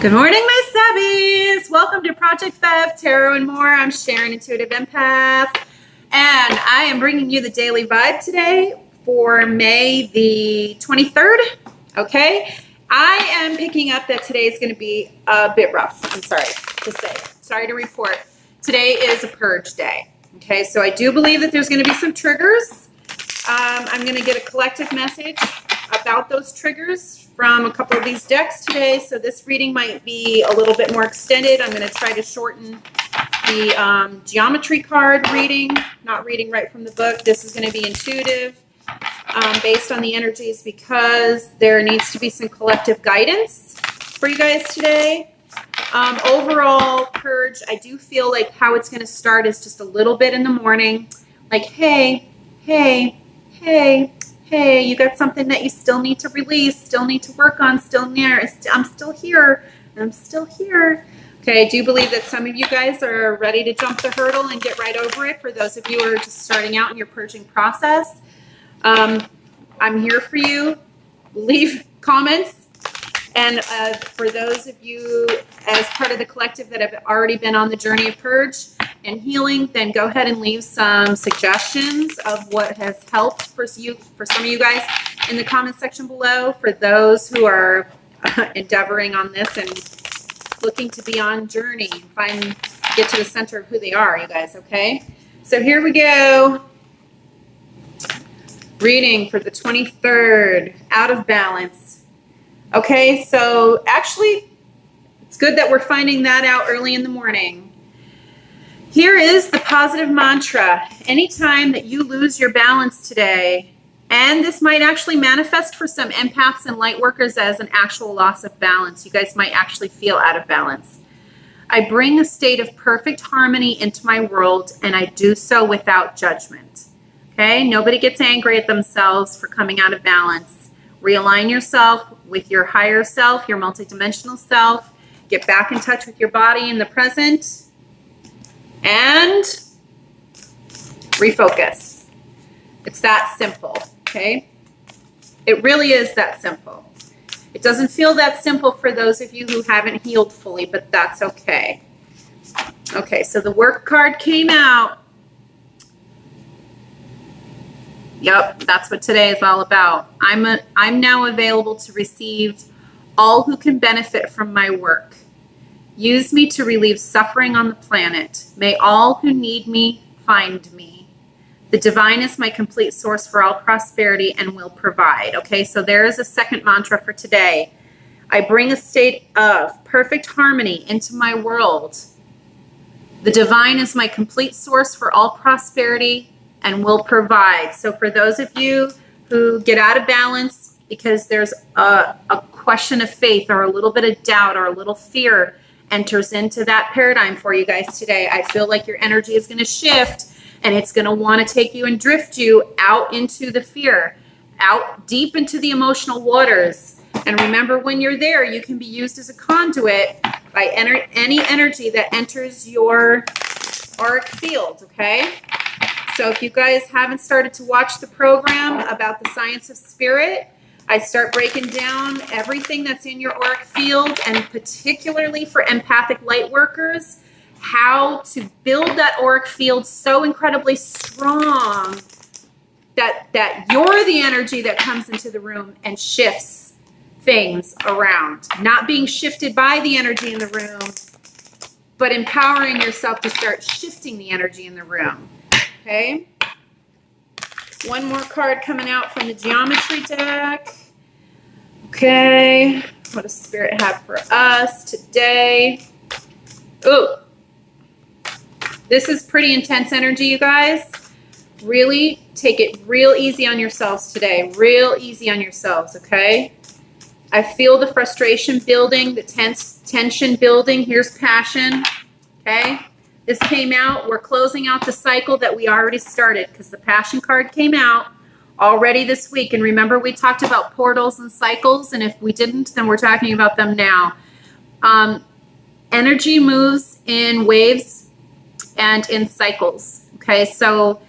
Good morning, my subbies. Welcome to Project Fev, Tarot and More. I'm Sharon, Intuitive Empath, and I am bringing you the daily vibe today for May the 23rd. Okay, I am picking up that today is going to be a bit rough. I'm sorry to say. Sorry to report. Today is a purge day. Okay, so I do believe that there's going to be some triggers. I'm going to get a collective message about those triggers from a couple of these decks today. So this reading might be a little bit more extended. I'm going to try to shorten the geometry card reading, not reading right from the book. This is going to be intuitive based on the energies because there needs to be some collective guidance for you guys today. Overall, purge, I do feel like how it's going to start is just a little bit in the morning. Like, hey, you got something that you still need to release, still need to work on, still near. I'm still here. I'm still here. Okay, I do believe that some of you guys are ready to jump the hurdle and get right over it. For those of you who are just starting out in your purging process, I'm here for you. Leave comments. And for those of you as part of the collective that have already been on the journey of purge and healing, then go ahead and leave some suggestions of what has helped for some of you guys in the comment section below. For those who are endeavoring on this and looking to be on journey, get to the center of who they are, you guys, okay? So here we go. Reading for the 23rd, out of balance. Okay, so actually, it's good that we're finding that out early in the morning. Here is the positive mantra. Anytime that you lose your balance today, and this might actually manifest for some empaths and light workers as an actual loss of balance. You guys might actually feel out of balance. I bring a state of perfect harmony into my world, and I do so without judgment. Okay, nobody gets angry at themselves for coming out of balance. Realign yourself with your higher self, your multidimensional self. Get back in touch with your body in the present and refocus. It's that simple, okay? It really is that simple. It doesn't feel that simple for those of you who haven't healed fully, but that's okay. Okay, so the work card came out. Yep, that's what today is all about. I'm now available to receive all who can benefit from my work. Use me to relieve suffering on the planet. May all who need me find me. The divine is my complete source for all prosperity and will provide. Okay, so there is a second mantra for today. I bring a state of perfect harmony into my world. The divine is my complete source for all prosperity and will provide. So for those of you who get out of balance because there's a question of faith or a little bit of doubt or a little fear enters into that paradigm for you guys today, I feel like your energy is going to shift and it's going to want to take you and drift you out into the fear, out deep into the emotional waters. And remember, when you're there, you can be used as a conduit by any energy that enters your auric field, okay? So if you guys haven't started to watch the program about the science of spirit, I start breaking down everything that's in your auric field, and particularly for empathic light workers, how to build that auric field so incredibly strong that you're the energy that comes into the room and shifts things around. Not being shifted by the energy in the room, but empowering yourself to start shifting the energy in the room. Okay, one more card coming out from the geometry deck. Okay, what does Spirit have for us today? Oh, this is pretty intense energy, you guys. Really take it real easy on yourselves today. Real easy on yourselves, okay? I feel the frustration building, the tension building. Here's passion, okay? This came out. We're closing out the cycle that we already started because the passion card came out already this week. And remember, we talked about portals and cycles. And if we didn't, then we're talking about them now. Energy moves in waves and in cycles. Okay, so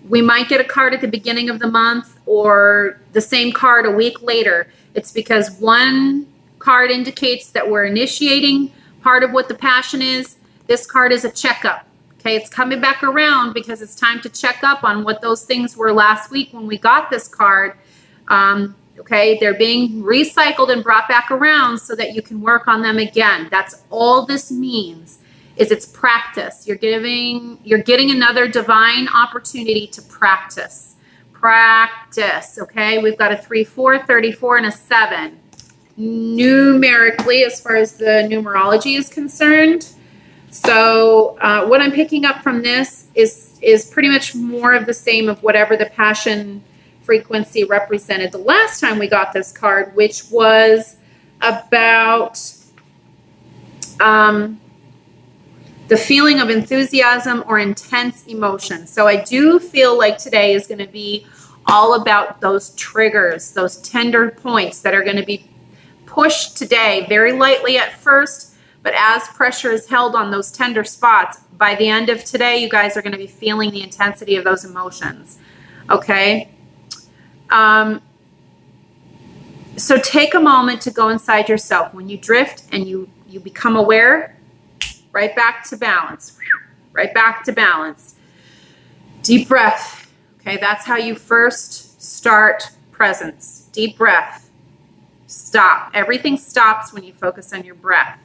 we might get a card at the beginning of the month or the same card a week later. It's because one card indicates that we're initiating part of what the passion is. This card is a checkup. Okay, it's coming back around because it's time to check up on what those things were last week when we got this card. Okay, they're being recycled and brought back around so that you can work on them again. That's all this means, is it's practice. You're getting another divine opportunity to practice. Practice, okay? We've got a 3, 4, 34, and a 7. Numerically, as far as the numerology is concerned. So what I'm picking up from this is pretty much more of the same of whatever the passion frequency represented the last time we got this card, which was about the feeling of enthusiasm or intense emotion. So I do feel like today is going to be all about those triggers, those tender points that are going to be pushed today very lightly at first, but as pressure is held on those tender spots, by the end of today, you guys are going to be feeling the intensity of those emotions. Okay? So take a moment to go inside yourself. When you drift and you become aware, right back to balance. Right back to balance. Deep breath. Okay, that's how you first start presence. Deep breath. Stop. Everything stops when you focus on your breath.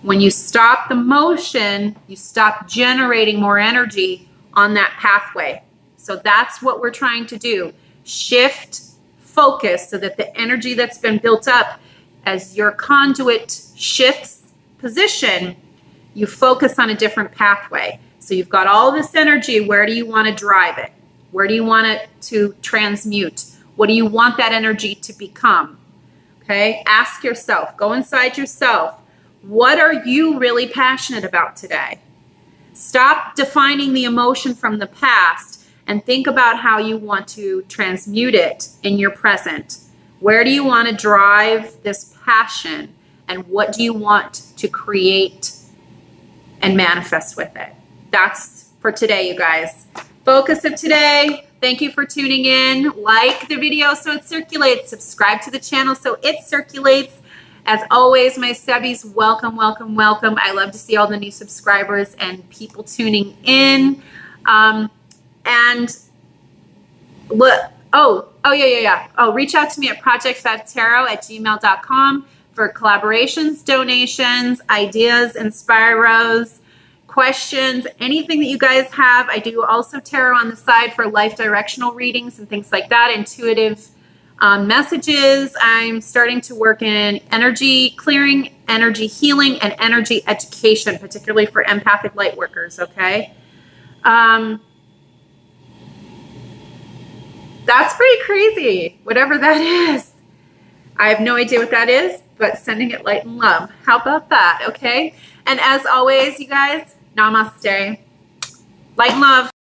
When you stop the motion, you stop generating more energy on that pathway. So that's what we're trying to do. Shift focus so that the energy that's been built up as your conduit shifts position, you focus on a different pathway. So you've got all this energy. Where do you want to drive it? Where do you want it to transmute? What do you want that energy to become? Okay, ask yourself, go inside yourself. What are you really passionate about today? Stop defining the emotion from the past and think about how you want to transmute it in your present. Where do you want to drive this passion, and what do you want to create and manifest with it? That's for today, you guys. Focus of today. Thank you for tuning in. Like the video so it circulates. Subscribe to the channel so it circulates. As always, my subbies, welcome, welcome, welcome. I love to see all the new subscribers and people tuning in. And look, reach out to me at project5tarot@gmail.com for collaborations, donations, ideas, inspiros, questions, anything that you guys have. I do also tarot on the side for life directional readings and things like that, intuitive messages. I'm starting to work in energy clearing, energy healing, and energy education, particularly for empathic light workers, okay? That's pretty crazy, whatever that is. I have no idea what that is, but sending it light and love. How about that, okay? And as always, you guys, namaste. Light and love.